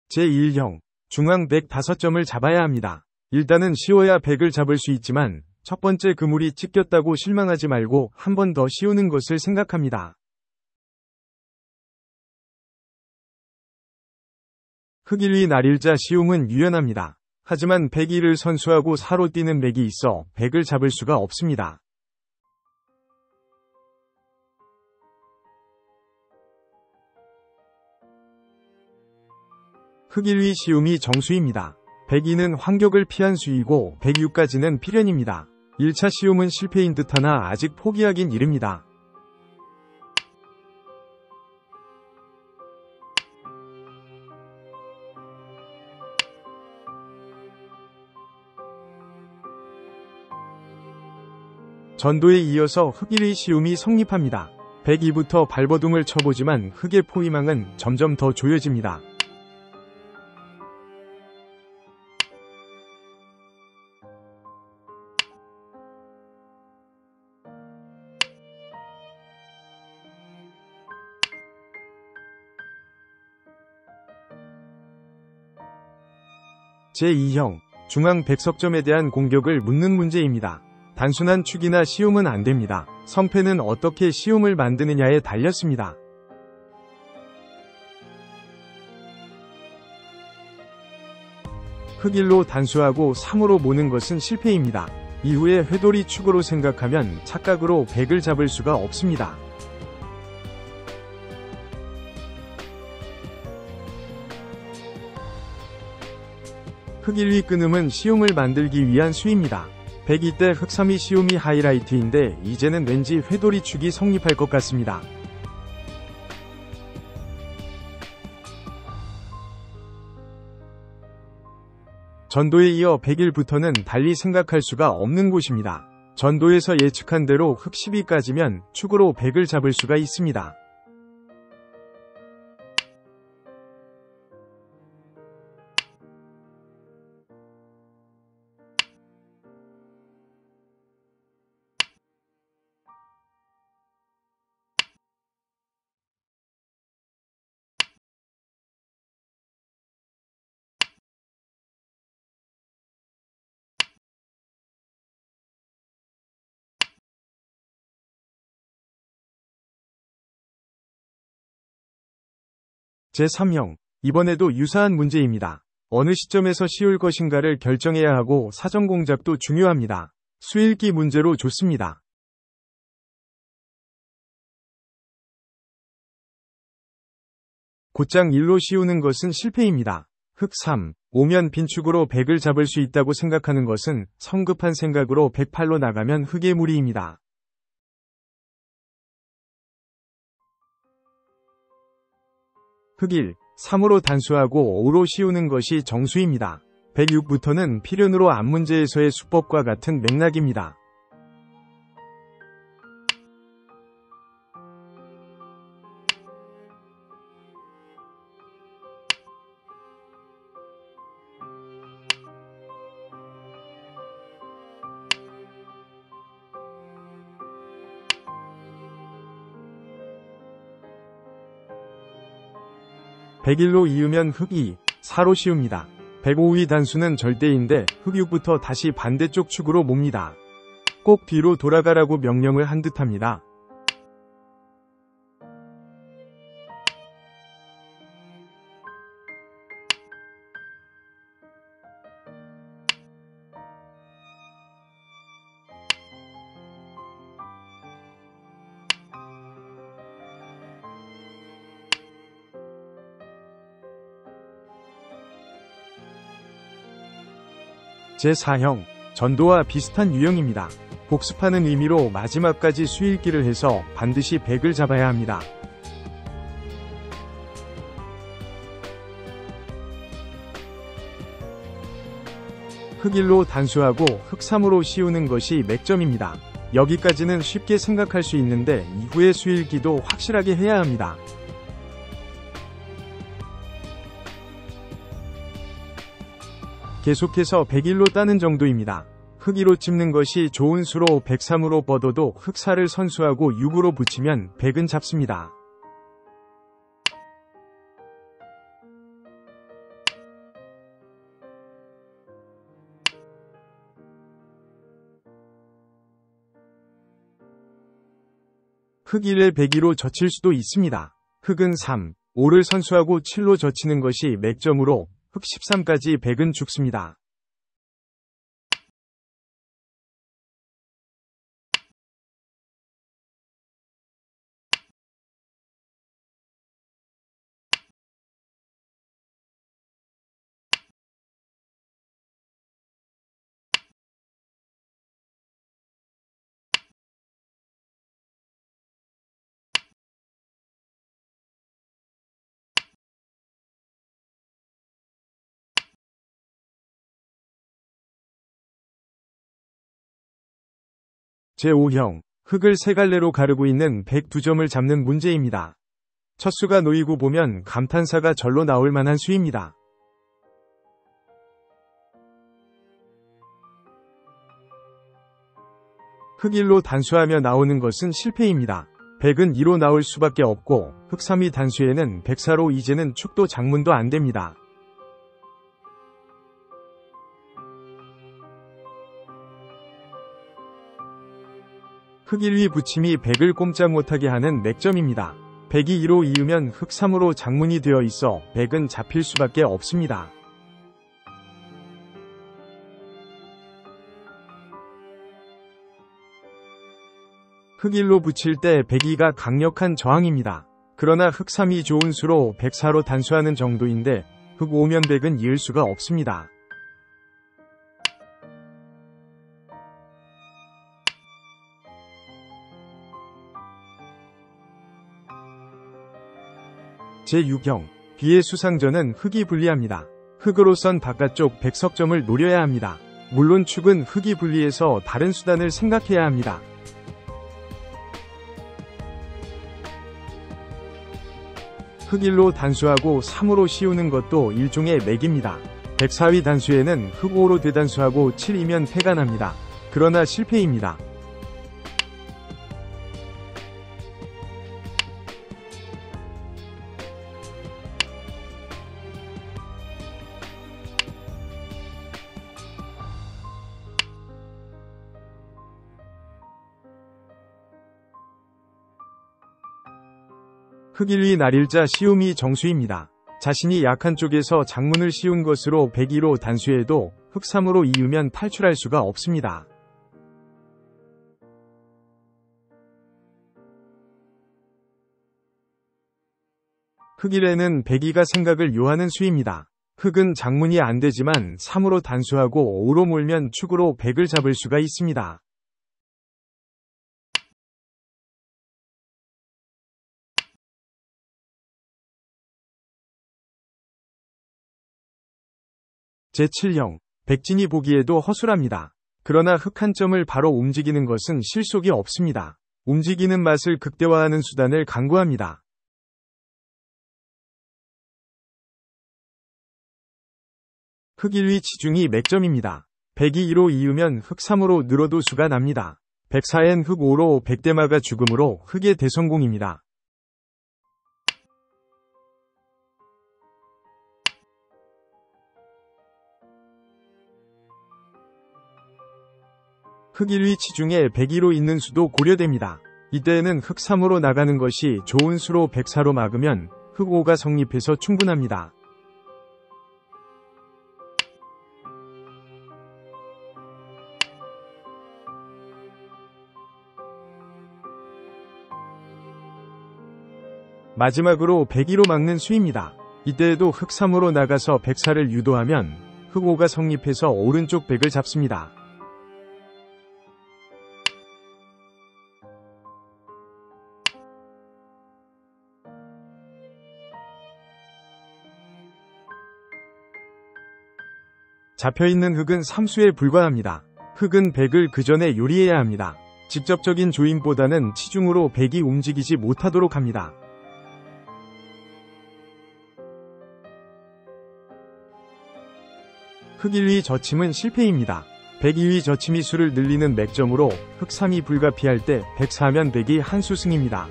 제1형, 중앙 105점을 잡아야 합니다. 일단은 쉬워야 100을 잡을 수 있지만 첫 번째 그물이 찢겼다고 실망하지 말고 한 번 더 씌우는 것을 생각합니다. 흙 1위 날일자 시움은 유연합니다. 하지만 101을 선수하고 4로 뛰는 맥이 있어 100을 잡을 수가 없습니다. 흙 1위 시움이 정수입니다. 102는 환격을 피한 수이고 106까지는 필연입니다. 1차 시움은 실패인 듯하나 아직 포기하긴 이릅니다. 전도에 이어서 흙 1위 시움이 성립합니다. 102부터 발버둥을 쳐보지만 흙의 포위망은 점점 더 조여집니다. 제2형, 중앙 100석점에 대한 공격을 묻는 문제입니다. 단순한 축이나 시움은 안됩니다. 성패는 어떻게 시움을 만드느냐에 달렸습니다. 흙 1로 단수하고 3으로 모는 것은 실패입니다. 이후에 회돌이 축으로 생각하면 착각으로 100을 잡을 수가 없습니다. 흙 1위 끊음은 시움을 만들기 위한 수입니다. 102 때 흙 3위 시움이 하이라이트인데 이제는 왠지 회돌이 축이 성립할 것 같습니다. 전도에 이어 101부터는 달리 생각할 수가 없는 곳입니다. 전도에서 예측한 대로 흙 12까지면 축으로 100을 잡을 수가 있습니다. 제3형, 이번에도 유사한 문제입니다. 어느 시점에서 씌울 것인가를 결정해야 하고 사전 공작도 중요합니다. 수읽기 문제로 좋습니다. 곧장 1로 씌우는 것은 실패입니다. 흙 3, 오면 빈축으로 100을 잡을 수 있다고 생각하는 것은 성급한 생각으로 108로 나가면 흙의 무리입니다. 흙 1, 3으로 단수하고 5로 씌우는 것이 정수입니다. 106부터는 필연으로 앞문제에서의 수법과 같은 맥락입니다. 흙 101로 이으면 흙 2, 4로 씌웁니다. 105위 단수는 절대인데 흙 6부터 다시 반대쪽 축으로 몹니다. 꼭 뒤로 돌아가라고 명령을 한 듯합니다. 제4형, 전도와 비슷한 유형입니다. 복습하는 의미로 마지막까지 수읽기를 해서 반드시 100을 잡아야 합니다. 흙 1로 단수하고 흙 3으로 씌우는 것이 맥점입니다. 여기까지는 쉽게 생각할 수 있는데 이후의 수읽기도 확실하게 해야 합니다. 계속해서 101로 따는 정도입니다. 흙 2로 찝는 것이 좋은 수로 103으로 뻗어도 흙 4를 선수하고 6으로 붙이면 100은 잡습니다. 흑 1에 102로 젖힐 수도 있습니다. 흑은 3, 5를 선수하고 7로 젖히는 것이 맥점으로 흑 13까지 100은 죽습니다. 제5형, 흑을 3갈래로 가르고 있는 102점을 잡는 문제입니다. 첫 수가 놓이고 보면 감탄사가 절로 나올 만한 수입니다. 흑 1로 단수하며 나오는 것은 실패입니다. 100은 2로 나올 수밖에 없고 흑 3이 단수에는 104로 이제는 축도 장문도 안됩니다. 흑 1위 붙임이 100을 꼼짝 못하게 하는 맥점입니다. 100이 2로 이으면 흑 3으로 장문이 되어 있어 100은 잡힐 수밖에 없습니다. 흑 1로 붙일 때 102가 강력한 저항입니다. 그러나 흑 3이 좋은 수로 104로 단수하는 정도인데 흑 5면 100은 이을 수가 없습니다. 제6형, B의 수상전은 흑이 불리합니다. 흑으로선 바깥쪽 100석점을 노려야 합니다. 물론 축은 흑이 불리해서 다른 수단을 생각해야 합니다. 흑 1로 단수하고 3으로 씌우는 것도 일종의 맥입니다. 104위 단수에는 흑 5로 대단수하고 7이면 패가 납니다. 그러나 실패입니다. 흑 1위 날일자 시움이 정수입니다. 자신이 약한 쪽에서 장문을 씌운 것으로 102로 단수해도 흑 3으로 이으면 탈출할 수가 없습니다. 흑 1에는 102가 생각을 요하는 수입니다. 흑은 장문이 안되지만 3으로 단수하고 5로 몰면 축으로 100을 잡을 수가 있습니다. 제7형, 백진이 보기에도 허술합니다. 그러나 흑 한 점을 바로 움직이는 것은 실속이 없습니다. 움직이는 맛을 극대화하는 수단을 강구합니다. 흑 1위 치중이 맥점입니다. 102, 2로 이으면 흑 3으로 늘어도 수가 납니다. 104엔 흑 5로 100대마가 죽음으로 흑의 대성공입니다. 흑 1위 치중에 102로 있는 수도 고려됩니다. 이때에는 흑 3으로 나가는 것이 좋은 수로 104로 막으면 흑 5가 성립해서 충분합니다. 마지막으로 102로 막는 수입니다. 이때에도 흑 3으로 나가서 104를 유도하면 흑 5가 성립해서 오른쪽 100을 잡습니다. 잡혀있는 흑은 3수에 불과합니다. 흑은 100을 그 전에 요리해야 합니다. 직접적인 조임보다는 치중으로 100이 움직이지 못하도록 합니다. 흑 1위 저침은 실패입니다. 102위 저침이 수를 늘리는 맥점으로 흑 3이 불가피할 때 104면 100이 한 수 승입니다.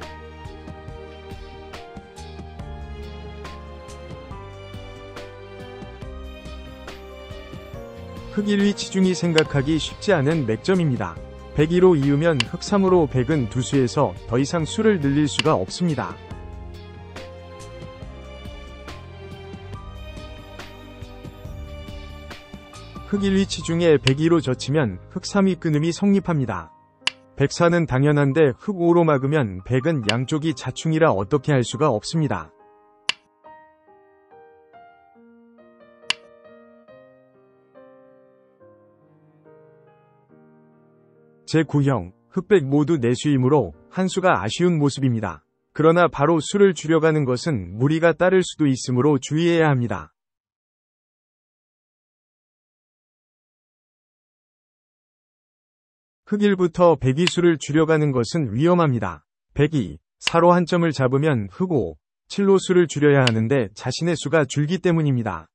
흑 1위 치중이 생각하기 쉽지 않은 맥점입니다. 102로 이으면 흙 3으로 100은 두 수에서 더 이상 수를 늘릴 수가 없습니다. 흙 1, 2치 중에 102로 젖히면 흙 3이 끊음이 성립합니다. 104는 당연한데 흙 5로 막으면 100은 양쪽이 자충이라 어떻게 할 수가 없습니다. 제9형, 흑백 모두 내수이므로 한 수가 아쉬운 모습입니다. 그러나 바로 수를 줄여가는 것은 무리가 따를 수도 있으므로 주의해야 합니다. 흑 1부터 102 수를 줄여가는 것은 위험합니다. 102, 4로 한 점을 잡으면 흑 5, 7로 수를 줄여야 하는데 자신의 수가 줄기 때문입니다.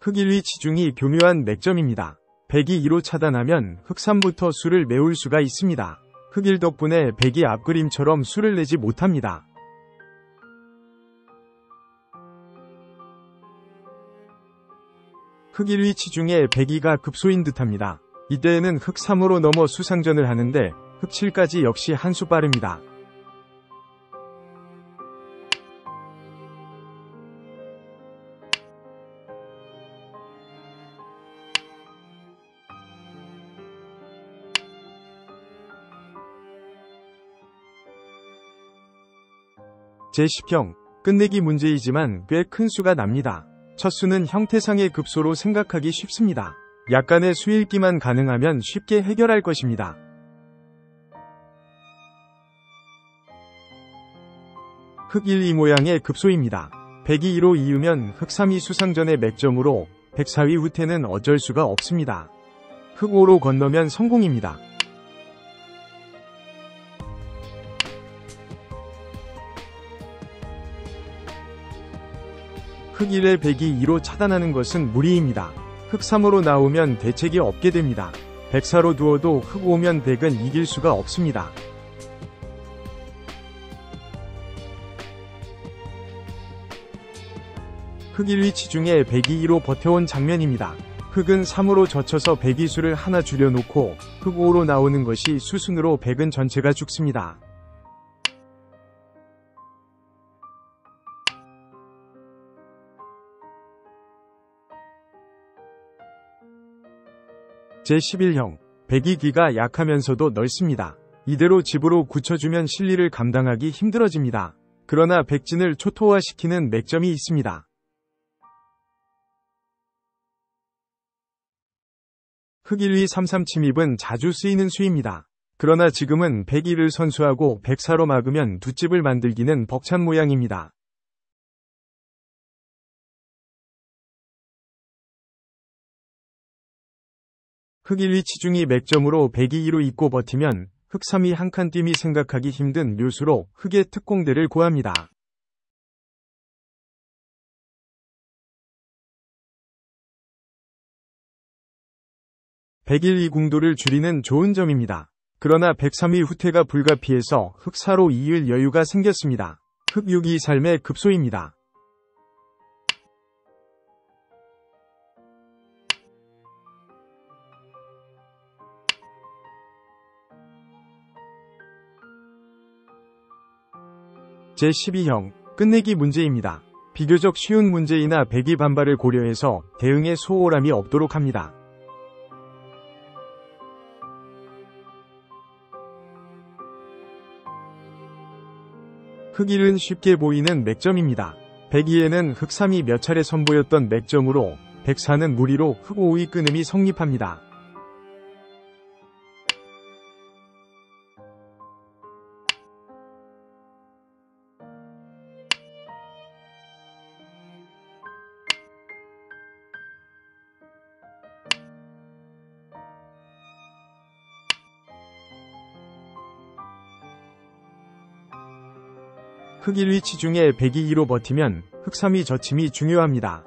흑 1, 2 치중이 교묘한 맥점입니다. 102, 2로 차단하면 흑 3부터 수를 메울 수가 있습니다. 흑 1 덕분에 102 앞그림처럼 수를 내지 못합니다. 흑 1, 2 치중에 102가 급소인 듯합니다. 이때에는 흑 3으로 넘어 수상전을 하는데 흑 7까지 역시 한 수 빠릅니다. 제10형, 끝내기 문제이지만 꽤 큰 수가 납니다. 첫 수는 형태상의 급소로 생각하기 쉽습니다. 약간의 수읽기만 가능하면 쉽게 해결할 것입니다. 흑 1, 2 모양의 급소입니다. 102, 2로 이으면 흑 3이 수상전의 맥점으로 104위 후퇴는 어쩔 수가 없습니다. 흑 5로 건너면 성공입니다. 흑 1에 102, 2로 차단하는 것은 무리입니다. 흑 3으로 나오면 대책이 없게 됩니다. 104로 두어도 흑 5면 100은 이길 수가 없습니다. 흑 1, 2 치중에 102, 2로 버텨온 장면입니다. 흑은 3으로 젖혀서 102수를 하나 줄여놓고 흑 5로 나오는 것이 수순으로 100은 전체가 죽습니다. 제11형, 102기가 약하면서도 넓습니다. 이대로 집으로 굳혀주면 실리를 감당하기 힘들어집니다. 그러나 백진을 초토화시키는 맥점이 있습니다. 흑 1, 2, 3, 3 침입은 자주 쓰이는 수입니다. 그러나 지금은 102를 선수하고 104로 막으면 두 집을 만들기는 벅찬 모양입니다. 흑 1, 2 치중이 맥점으로 102, 2로 잇고 버티면 흑 3이 한 칸 뛰미 생각하기 힘든 묘수로 흑의 특공대를 고합니다. (101, 2) 궁도를 줄이는 좋은 점입니다. 그러나 103위 후퇴가 불가피해서 흑 4로 이을 여유가 생겼습니다. 흑 6이 삶의 급소입니다. 제12형, 끝내기 문제입니다. 비교적 쉬운 문제이나 102 반발을 고려해서 대응에 소홀함이 없도록 합니다. 흑 1은 쉽게 보이는 맥점입니다. 102에는 흑 3이 몇 차례 선보였던 맥점으로 104는 무리로 흑 5의 끊음이 성립합니다. 흑 1위 치중에 백이 2로 버티면 흑 3위 저침이 중요합니다.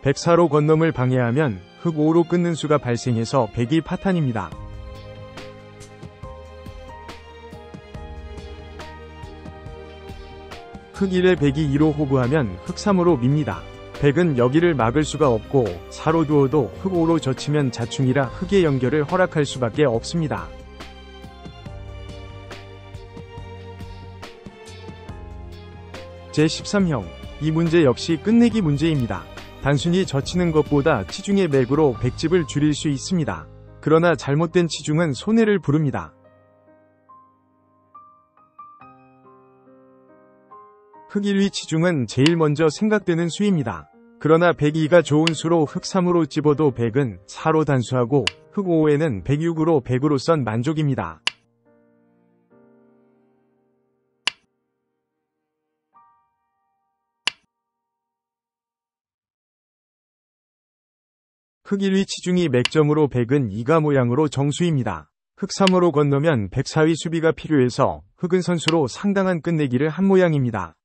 백 4로 건넘을 방해하면 흑 5로 끊는 수가 발생해서 백이 파탄입니다. 흑 1에 백이 2로 호구하면 흑 3으로 밉니다. 백은 여기를 막을 수가 없고 4로 두어도 흑 5로 젖히면 자충이라 흑의 연결을 허락할 수밖에 없습니다. 제13형. 이 문제 역시 끝내기 문제입니다. 단순히 젖히는 것보다 치중의 맥으로 백집을 줄일 수 있습니다. 그러나 잘못된 치중은 손해를 부릅니다. 흑 1위 치중은 제일 먼저 생각되는 수입니다. 그러나 백 2가 좋은 수로 흑 3으로 집어도 백은 4로 단수하고 흑 5에는 백 6으로 백으로선 만족입니다. 흑 1위 치중이 맥점으로 백은 2가 모양으로 정수입니다. 흑 3으로 건너면 백 4위 수비가 필요해서 흑은 선수로 상당한 끝내기를 한 모양입니다.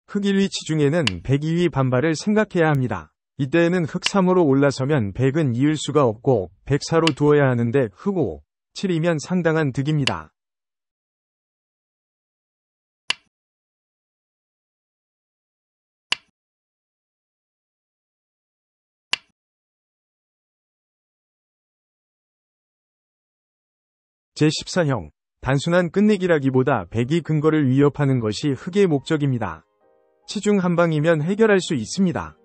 흑 1위 치중에는 백 2위 반발을 생각해야 합니다. 이때에는 흑 3으로 올라서면 백은 이을 수가 없고 백 4로 두어야 하는데 흑 5, 7이면 상당한 득입니다. 제14형. 단순한 끝내기라기보다 백이 근거를 위협하는 것이 흑의 목적입니다. 치중 한 방이면 해결할 수 있습니다.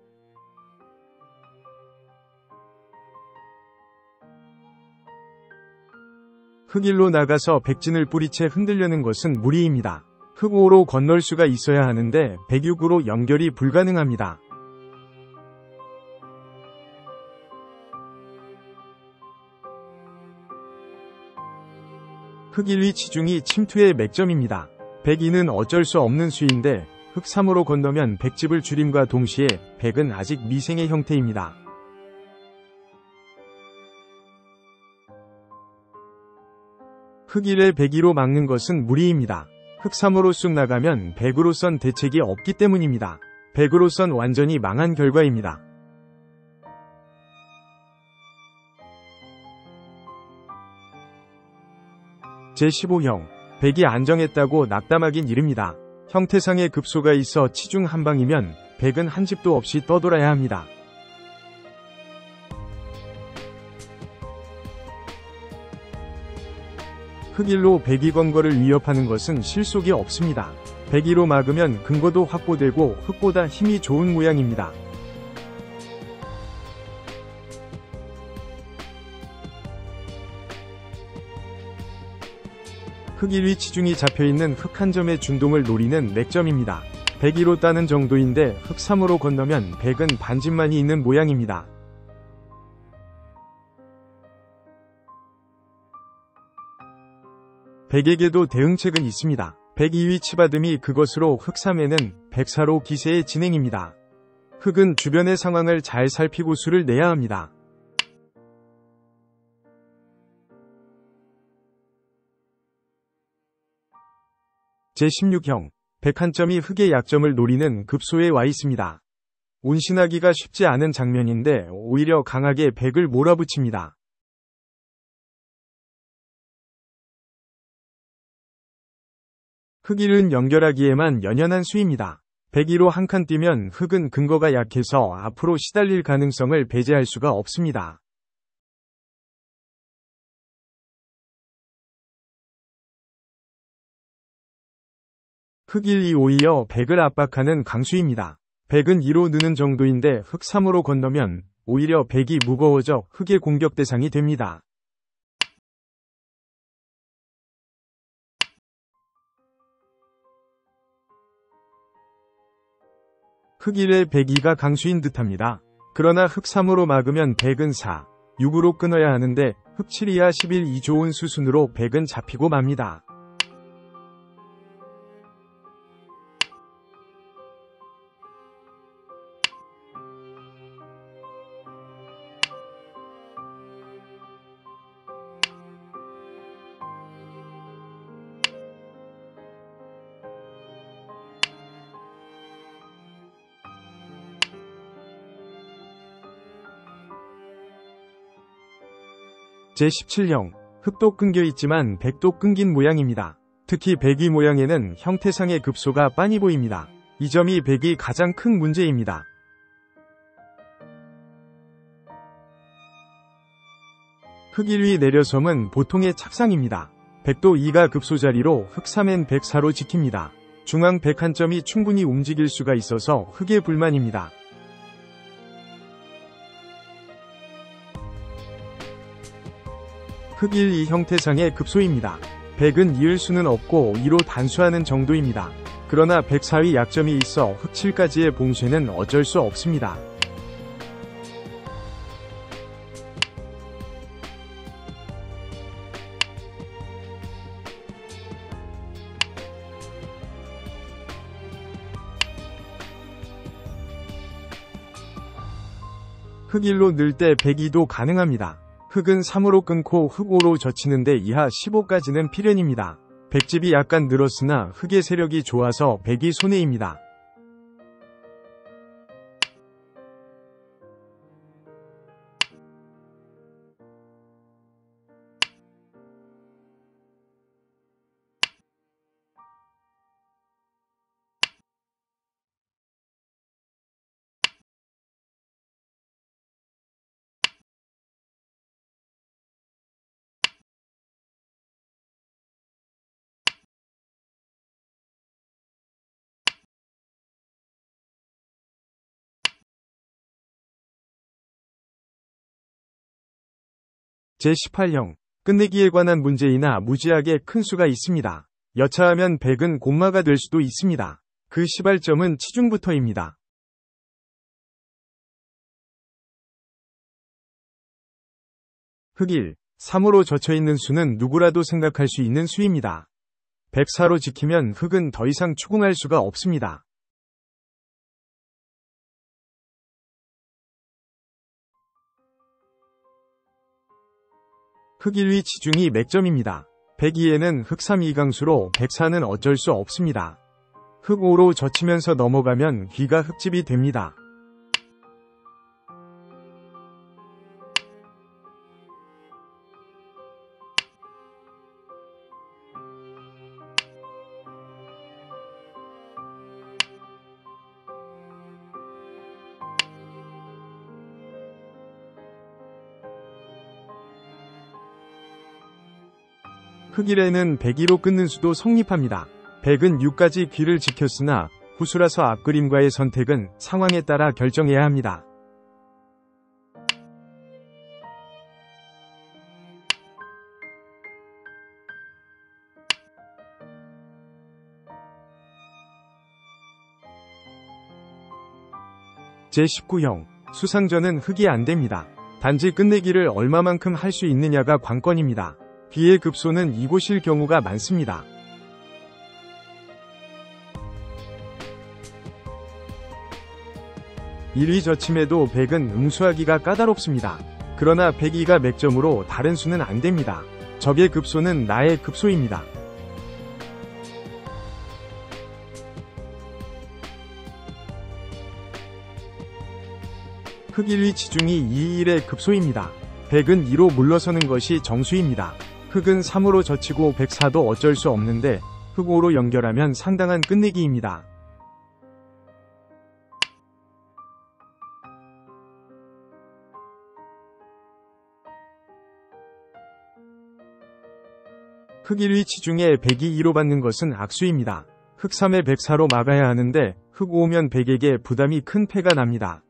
흑 1로 나가서 백진을 뿌리채 흔들려는 것은 무리입니다. 흑 5로 건널 수가 있어야 하는데 백 6으로 연결이 불가능합니다. 흑 1위 치중이 침투의 맥점입니다. 백 2는 어쩔 수 없는 수인데 흑 3으로 건너면 백집을 줄임과 동시에 백은 아직 미생의 형태입니다. 흑 1에 백 2로 막는 것은 무리입니다. 흑 3으로 쑥 나가면 백으로선 대책이 없기 때문입니다. 백으로선 완전히 망한 결과입니다. 제15형. 백이 안정했다고 낙담하긴 이릅니다. 형태상의 급소가 있어 치중 한 방이면 백은 한 집도 없이 떠돌아야 합니다. 흑 1로 백 2 건거를 위협하는 것은 실속이 없습니다. 백 2로 막으면 근거도 확보되고 흑보다 힘이 좋은 모양입니다. 흑 1위 치중이 잡혀있는 흑 한 점의 준동을 노리는 맥점입니다. 백 2로 따는 정도인데 흑 3으로 건너면 백은 반집만이 있는 모양입니다. 백에게도 대응책은 있습니다. 백 2위 치받음이 그것으로 흑 3에는 백 4로 기세의 진행입니다. 흑은 주변의 상황을 잘 살피고 수를 내야 합니다. 제16형. 백 한 점이 흑의 약점을 노리는 급소에 와 있습니다. 운신하기가 쉽지 않은 장면인데 오히려 강하게 백을 몰아붙입니다. 흑 1은 연결하기에만 연연한 수입니다. 백 2로 한 칸 뛰면 흑은 근거가 약해서 앞으로 시달릴 가능성을 배제할 수가 없습니다. 흑 1, 2 오히려 백을 압박하는 강수입니다. 백은 2로 느는 정도인데 흑 3으로 건너면 오히려 백이 무거워져 흑의 공격 대상이 됩니다. 흑 1에 백 2가 강수인 듯합니다. 그러나 흑 3으로 막으면 백은 4, 6으로 끊어야 하는데 흑 7 이하 11 이 좋은 수순으로 백은 잡히고 맙니다. 제17형, 흑도 끊겨 있지만 백도 끊긴 모양입니다. 특히 백이 모양에는 형태상의 급소가 빤히 보입니다. 이 점이 백이 가장 큰 문제입니다. 흑 1위 내려섬은 보통의 착상입니다. 백도 2가 급소 자리로 흑 3엔 백 4로 지킵니다. 중앙 백 한 점이 충분히 움직일 수가 있어서 흑의 불만입니다. 흑 1, 2 형태상의 급소입니다. 백은 이을 수는 없고 2로 단수하는 정도입니다. 그러나 백 4위 약점이 있어 흑 7까지의 봉쇄는 어쩔 수 없습니다. 흑 1로 늘 때 백 2도 가능합니다. 흑은 3으로 끊고 흑 5로 젖히는데 이하 15까지는 필연입니다. 백집이 약간 늘었으나 흑의 세력이 좋아서 백이 손해입니다. 제18형, 끝내기에 관한 문제이나 무지하게 큰 수가 있습니다. 여차하면 백은 곰마가 될 수도 있습니다. 그 시발점은 치중부터입니다. 흑 1, 3으로 젖혀있는 수는 누구라도 생각할 수 있는 수입니다. 백 4로 지키면 흑은 더 이상 추궁할 수가 없습니다. 흑 1위 치중이 맥점입니다. 백 2에는 흑 3 2강수로 백 4는 어쩔 수 없습니다. 흑 5로 젖히면서 넘어가면 귀가 흑집이 됩니다. 흑 1에는 백 2로 끊는 수도 성립합니다. 백은 6까지 귀를 지켰으나 후수라서 앞그림과의 선택은 상황에 따라 결정해야 합니다. 제19형, 수상전은 흑이 안됩니다. 단지 끝내기를 얼마만큼 할 수 있느냐가 관건입니다. 귀의 급소는 이곳일 경우가 많습니다. (1위) 젖힘에도 백은 응수하기가 까다롭습니다. 그러나 백 2가 맥점으로 다른 수는 안됩니다. 적의 급소는 나의 급소입니다. 흑 1위 치중이 2, 1의 급소입니다. 백은 2로 물러서는 것이 정수입니다. 흑은 3으로 젖히고 백 4도 어쩔 수 없는데 흑 5로 연결하면 상당한 끝내기입니다. 흑 1위 치중에 백이 2로 받는 것은 악수입니다. 흑 3에 백 4로 막아야 하는데 흑 5면 백에게 부담이 큰 패가 납니다.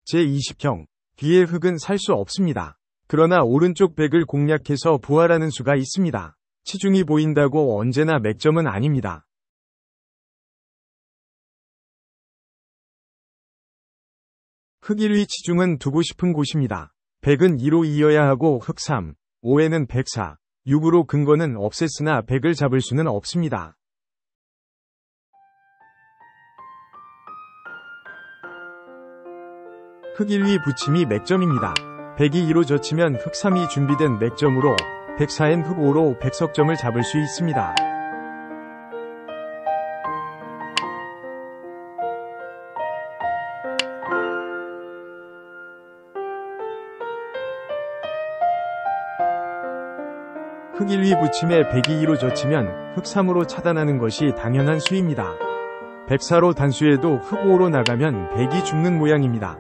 제20형, 귀의 흑은 살 수 없습니다. 그러나 오른쪽 백을 공략해서 부활하는 수가 있습니다. 치중이 보인다고 언제나 맥점은 아닙니다. 흑 1위 치중은 두고 싶은 곳입니다. 백은 2로 이어야 하고 흑 3, 5에는 백 4, 6으로 근거는 없앴으나 백을 잡을 수는 없습니다. 흑 1위 붙임이 맥점입니다. 백이 2로 젖히면 흑 3이 준비된 맥점으로 백 4엔 흑 5로 백석점을 잡을 수 있습니다. 흙 1위 붙임에 102로 젖히면 흙 3으로 차단하는 것이 당연한 수입니다. 104로 단수해도 흙 5로 나가면 100이 죽는 모양입니다.